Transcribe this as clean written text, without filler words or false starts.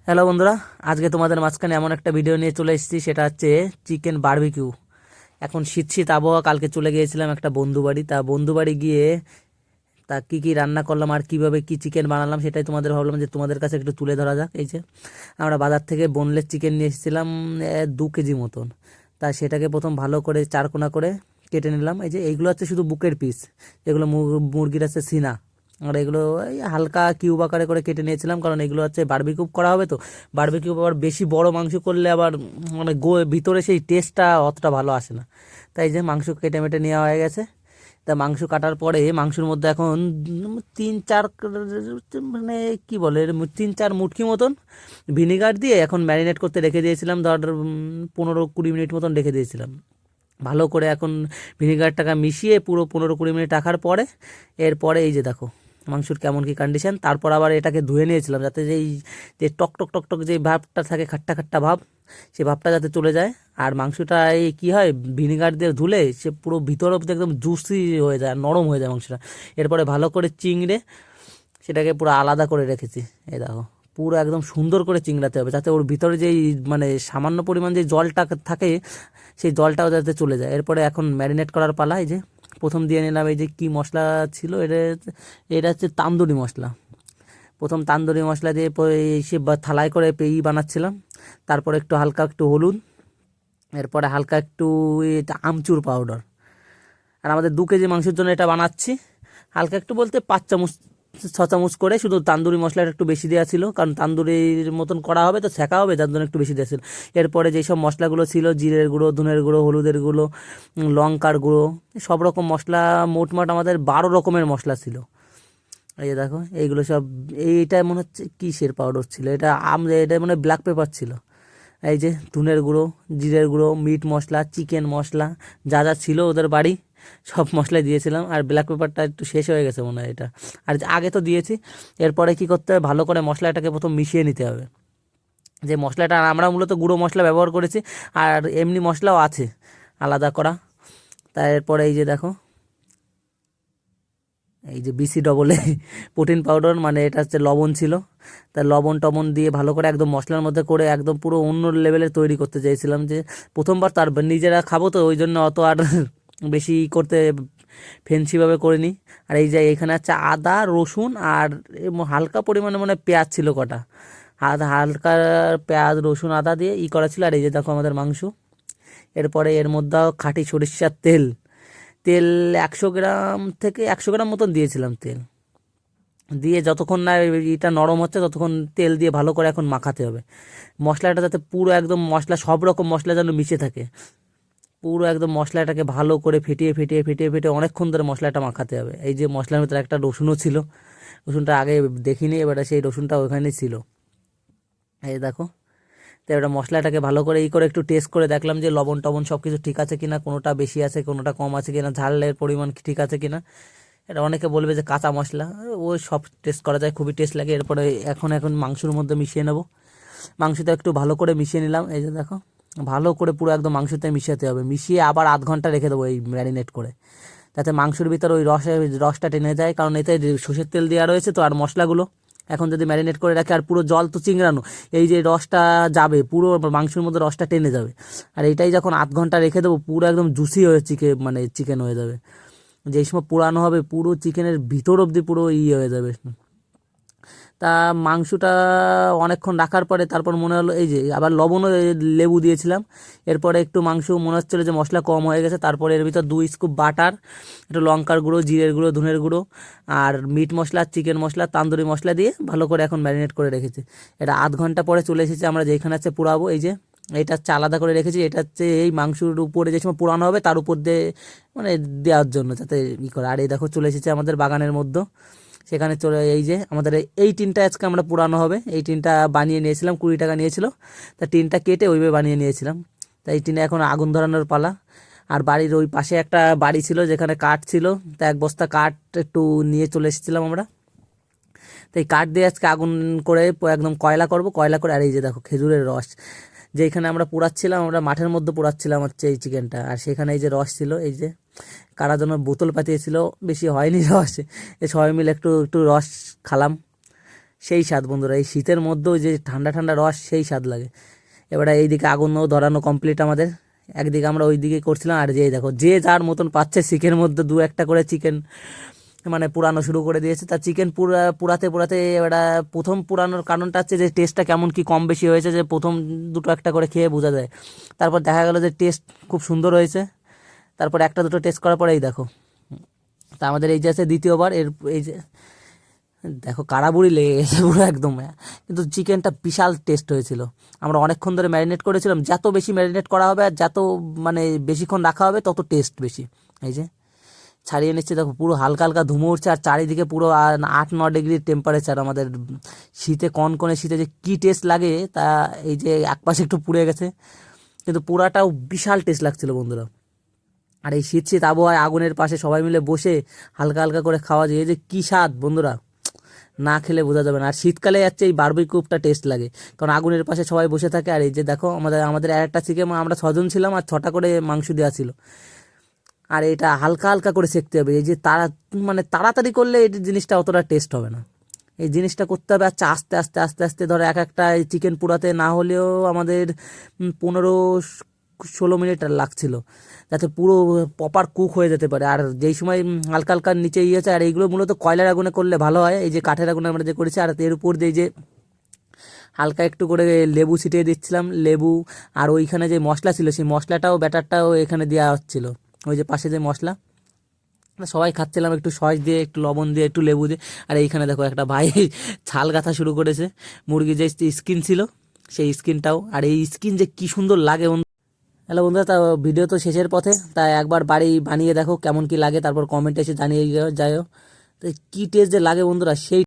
Hello বন্ধুরা, আজকে তোমাদের মাঝখানে এমন একটা ভিডিও নিয়ে চলে এসেছি, সেটা হচ্ছে চিকেন বারবিকিউ। এখন শীত শীত আবহাওয়া, কালকে চলে গিয়েছিলাম একটা বন্ধু বাড়ি। তা বন্ধু বাড়ি গিয়ে তা কী কী রান্না করলাম আর কীভাবে কী চিকেন বানালাম সেটাই তোমাদের ভাবলাম যে তোমাদের কাছে একটু তুলে ধরা যাক। এই যে আমরা বাজার থেকে বোনলেস চিকেন নিয়ে এসেছিলাম 2 কেজি মতন। তা সেটাকে প্রথম ভালো করে চারকোনা করে কেটে নিলাম। এই যে এইগুলো হচ্ছে শুধু বুকের পিস, এগুলো মুরগির আছে সিনা। আর এগুলো এই হালকা কিউব আকারে করে কেটে নিয়েছিলাম, কারণ এগুলো হচ্ছে বারবিকিউ করা হবে। তো বারবিকিউ আবার বেশি বড় মাংস করলে আবার মানে ভিতরে সেই টেস্টটা অতটা ভালো আসে না। তাই যে মাংস কেটে মেটে নেওয়া হয়ে গেছে। তা মাংস কাটার পরে মাংসের মধ্যে এখন 3-4 মানে কি বলে 3-4 মুটকি মতন ভিনিগার দিয়ে এখন ম্যারিনেট করতে রেখে দিয়েছিলাম। ধর 15-20 মিনিট মতন রেখে দিয়েছিলাম ভালো করে। এখন ভিনিগারটাকে মিশিয়ে পুরো 15-20 মিনিট রাখার পরে এরপরে এই যে দেখো মাংসর কেমন কী কন্ডিশন। তারপর আবার এটাকে ধুয়ে নিয়েছিলাম, যাতে যেই যে টক টক টক টক যে ভাবটা থাকে, খাট্টা খাট্টা ভাব, সে ভাবটা যাতে চলে যায়। আর মাংসটা এই কী হয়, ভিনিগার দিয়ে ধুলে সে পুরো ভিতর অব্দি একদম জুসি হয়ে যায়, নরম হয়ে যায় মাংসটা। এরপরে ভালো করে চিংড়ে সেটাকে পুরো আলাদা করে রেখেছি। এই দেখো পুরো একদম সুন্দর করে চিংড়াতে হবে, যাতে ওর ভিতরে যেই মানে সামান্য পরিমাণ যে জলটা থাকে সেই জলটাও যাতে চলে যায়। এরপরে এখন ম্যারিনেট করার পালা। এই যে প্রথম দিয়ে নিলাম এই যে কি মশলা ছিল, এটা এটা হচ্ছে তান্দুরি মশলা। প্রথম তান্দুরি মশলা দিয়ে সে থালায় করে বানাচ্ছিলাম। তারপরে একটু হালকা একটু হলুদ, এরপরে হালকা একটু আমচুর পাউডার। আর আমাদের 2 কেজি মাংসের জন্য এটা বানাচ্ছি। হালকা একটু বলতে 5-6 চামচ করে শুধু তান্দুরি মশলাটা একটু বেশি দেওয়া ছিল, কারণ তান্দুরির মতন করা হবে তো ছ্যাঁকা হবে, যার জন্য একটু বেশি দেওয়া ছিল। এরপরে যেসব মশলাগুলো ছিল, জিরের গুঁড়ো, ধনের গুঁড়ো, হলুদের গুঁড়ো, লঙ্কার গুঁড়ো, সব রকম মশলা, মোটমাট আমাদের 12 রকমের মশলা ছিল। এই যে দেখো এইগুলো সব, এইটা মনে হচ্ছে কিসের পাউডার ছিল, এটা মানে ব্ল্যাক পেপার ছিল। এই যে ধনের গুঁড়ো, জিরের গুঁড়ো, মিট মশলা, চিকেন মশলা, যা যা ছিল ওদের বাড়ি সব মশলাই দিয়েছিলাম। আর ব্ল্যাক পেপারটা একটু শেষ হয়ে গেছে মনে হয় এটা, আর আগে তো দিয়েছি। এরপরে কি করতে হবে, ভালো করে মশলাটাকে প্রথম মিশিয়ে নিতে হবে। যে মশলাটা আমরা মূলত গুঁড়ো মশলা ব্যবহার করেছি, আর এমনি মশলাও আছে আলাদা করা। তারপরে এই যে দেখো এই যে BC প্রোটিন পাউডার, মানে এটা হচ্ছে লবণ ছিল। তা লবণ টবণ দিয়ে ভালো করে একদম মশলার মধ্যে করে একদম পুরো অন্য লেভেলের তৈরি করতে চাইছিলাম, যে প্রথমবার তার নিজেরা খাবো তো ওই জন্য অত আর বেশি করতে ফেন্সিভাবে করিনি। আর এই যে এখানে আছে আদা রসুন আর হালকা পরিমাণে মানে পেঁয়াজ ছিল কটা, হালকা পেঁয়াজ রসুন আদা দিয়ে করা ছিল। আর এই যে দেখো আমাদের মাংস। এরপরে এর মধ্যে খাঁটি সরিষার তেল, তেল 100 গ্রাম থেকে 100 গ্রাম মতন দিয়েছিলাম তেল দিয়ে, যতক্ষণ না এটা নরম হচ্ছে ততক্ষণ তেল দিয়ে ভালো করে এখন মাখাতে হবে মশলাটা, যাতে পুরো একদম মশলা সব রকম মশলা যেন মিশে থাকে। পুরো একদম মশলাটাকে ভালো করে ফেটিয়ে ফেটিয়ে ফেটিয়ে ফেটিয়ে অনেকক্ষণ ধরে মশলাটা মাখাতে হবে। এই যে মশলার ভিতরে একটা রসুনও ছিল, রসুনটা আগে দেখিনি, এবারে সেই রসুনটা ওখানেই ছিল। এই দেখো, তো এবার মশলাটাকে ভালো করে করে একটু টেস্ট করে দেখলাম যে লবণ টবণ সব কিছু ঠিক আছে কিনা, কোনোটা বেশি আছে কোনোটা কম আছে কিনা, ঝালের পরিমাণ ঠিক আছে কিনা। এটা অনেকে বলবে যে কাঁচা মশলা, ওই সব টেস্ট করা যায়, খুবই টেস্ট লাগে। এরপরে এখন মাংসের মধ্যে মিশিয়ে নেব। মাংসটা একটু ভালো করে মিশিয়ে নিলাম। এই যে দেখো ভালো করে পুরো একদম মাংসতে মিশাতে হবে, মিশিয়ে আবার আধ ঘন্টা রেখে দেবো এই ম্যারিনেট করে, যাতে মাংসের ভিতরে ওই রসটা টেনে যায়, কারণ এতে সর্ষের তেল দেওয়া রয়েছে তো। আর মশলাগুলো এখন যদি ম্যারিনেট করে রাখে, আর পুরো জল তো চিংড়ানো, এই যে রসটা যাবে পুরো মাংসের মধ্যে, রসটা টেনে যাবে। আর এইটাই যখন আধ ঘন্টা রেখে দেবো পুরো একদম জুসি হয়ে মানে চিকেন হয়ে যাবে। যেই সময় পুরানো হবে পুরো চিকেনের ভিতর অবধি পুরো হয়ে যাবে। তা মাংসটা অনেকক্ষণ রাখার পরে তারপর মনে হলো, এই যে আবার লবণও লেবু দিয়েছিলাম। এরপরে একটু মাংস মনে হচ্ছিলো যে মশলা কম হয়ে গেছে, তারপরে এর ভিতর 2 স্কুপ বাটার, একটু লঙ্কার গুঁড়ো, জিরের গুঁড়ো, ধনের গুঁড়ো আর মিট মশলা, চিকেন মশলা, তান্দুরি মশলা দিয়ে ভালো করে এখন ম্যারিনেট করে রেখেছি। এটা আধ ঘন্টা পরে চলে এসেছে, আমরা যেখানে আছে পুরাবো। এই যে এটা হচ্ছে আলাদা করে রেখেছি, এটা হচ্ছে এই মাংসর উপরে যে সময় পুরানো হবে তার উপর দিয়ে মানে দেওয়ার জন্য, যাতে করে। আর এই দেখো চলে এসেছে আমাদের বাগানের মধ্যে, সেখানে চলে এই যে আমাদের এই টিনটা আজকে আমরা পুরানো হবে। এই টিনটা বানিয়ে নিয়েছিলাম, 20 টাকা নিয়েছিল। তা টিনটা কেটে ওইভাবে বানিয়ে নিয়েছিলাম। তাই এই টিনে এখন আগুন ধরানোর পালা। আর বাড়ির ওই পাশে একটা বাড়ি ছিল যেখানে কাঠ ছিল, তা 1 বস্তা কাঠ একটু নিয়ে চলে এসেছিলাম আমরা। তো এই কাঠ দিয়ে আজকে আগুন করে একদম কয়লা করব, কয়লা করে। আর এই যে দেখো খেজুরের রস, যেখানে আমরা পোড়াচ্ছিলাম, আমরা মাঠের মধ্যে পোড়াচ্ছিলাম হচ্ছে এই চিকেনটা, আর সেখানে এই যে রস ছিল, এই যে কারা যেন বোতল পাঠিয়েছিল, বেশি হয়নি রস, এই সবাই মিলে একটু একটু রস খালাম। সেই স্বাদ বন্ধুরা, এই শীতের মধ্যেও যে ঠান্ডা ঠান্ডা রস সেই স্বাদ লাগে। এবারে এইদিকে আগুনও ধরানো কমপ্লিট আমাদের, একদিকে আমরা ওই দিকে করছিলাম, আর যেই দেখো যে যার মতন পাচ্ছে চিকেনের মধ্যে দু একটা করে চিকেন মানে পুরানো শুরু করে দিয়েছে। তা চিকেন পুরাতে পুরাতে এবার প্রথম পুরানোর কারণটা হচ্ছে যে টেস্টটা কেমন কি কম বেশি হয়েছে, যে প্রথম দুটো একটা করে খেয়ে বোঝা যায়। তারপর দেখা গেল যে টেস্ট খুব সুন্দর হয়েছে, তারপর একটা দুটো টেস্ট করার পরে এই দেখো, তা আমাদের এই যে আছে দ্বিতীয়বার, এর এই যে দেখো কাড়াবুড়ি লেগে গেছে পুরো একদম। কিন্তু চিকেনটা বিশাল টেস্ট হয়েছিল। আমরা অনেকক্ষণ ধরে ম্যারিনেট করেছিলাম, যত বেশি ম্যারিনেট করা হবে আর যত মানে বেশিক্ষণ রাখা হবে তত টেস্ট বেশি। এই যে ছাড়িয়ে নিচ্ছে, দেখো পুরো হালকা হালকা ধুমো উঠছে, আর চারিদিকে পুরো 8-9 ডিগ্রি টেম্পারেচার। আমাদের শীতে কনকনে শীতে যে কী টেস্ট লাগে তা এই যে একপাশে একটু পুড়ে গেছে, কিন্তু পুরাটাও বিশাল টেস্ট লাগছিল বন্ধুরা। আর এই শীত শীত আবহাওয়ায় আগুনের পাশে সবাই মিলে বসে হালকা হালকা করে খাওয়া যায়, এই যে কী স্বাদ বন্ধুরা, না খেলে বোঝা যাবে না। আর শীতকালে যাচ্ছে এই বারবিকিউটা টেস্ট লাগে, কারণ আগুনের পাশে সবাই বসে থাকে। আর এই যে দেখো আমাদের আমাদের একটা চিকেন, আমরা 6 জন ছিলাম আর 6টা করে মাংস দেওয়া ছিল। আর এটা হালকা হালকা করে সেঁকতে হবে, এই যে মানে তাড়াতাড়ি করলে এই জিনিসটা অতটা টেস্ট হবে না। এই জিনিসটা করতে হবে আচ্ছা আস্তে আস্তে আস্তে আস্তে, ধরো এক একটা চিকেন পুরাতে না হলেও আমাদের 15-16 মিনিট লাগছিল, যাতে পুরো প্রপার কুক হয়ে যেতে পারে। আর যেই সময় হালকা হালকা নিচে ইয়েছে, আর এইগুলো মূলত কয়লার আগুনে করলে ভালো হয়, এই যে কাঠের আগুনে আমরা যে করেছি। আর এর উপর দিয়ে যে হালকা একটু করে লেবু ছিটিয়ে দিচ্ছিলাম, লেবু। আর ওইখানে যে মশলা ছিল সেই মশলাটাও ব্যাটারটাও এখানে দেওয়া হচ্ছিল, ওই যে পাশে যে মশলা। সবাই খাচ্ছিলাম একটু সস দিয়ে, একটু লবণ দিয়ে, একটু লেবু দিয়ে। আর এইখানে দেখো একটা ভাই ছাল গাঁথা শুরু করেছে, মুরগির যে স্কিন ছিল সেই স্কিনটাও। আর এই স্কিন যে কি সুন্দর লাগে। হ্যালো বন্ধুরা, তা ভিডিও তো শেষের পথে, তাই একবার বাড়ি বানিয়ে দেখো কেমন কি লাগে, তারপর কমেন্টে এসে জানিয়ে যাও। তো কী টেস্ট যে লাগে বন্ধুরা, সেই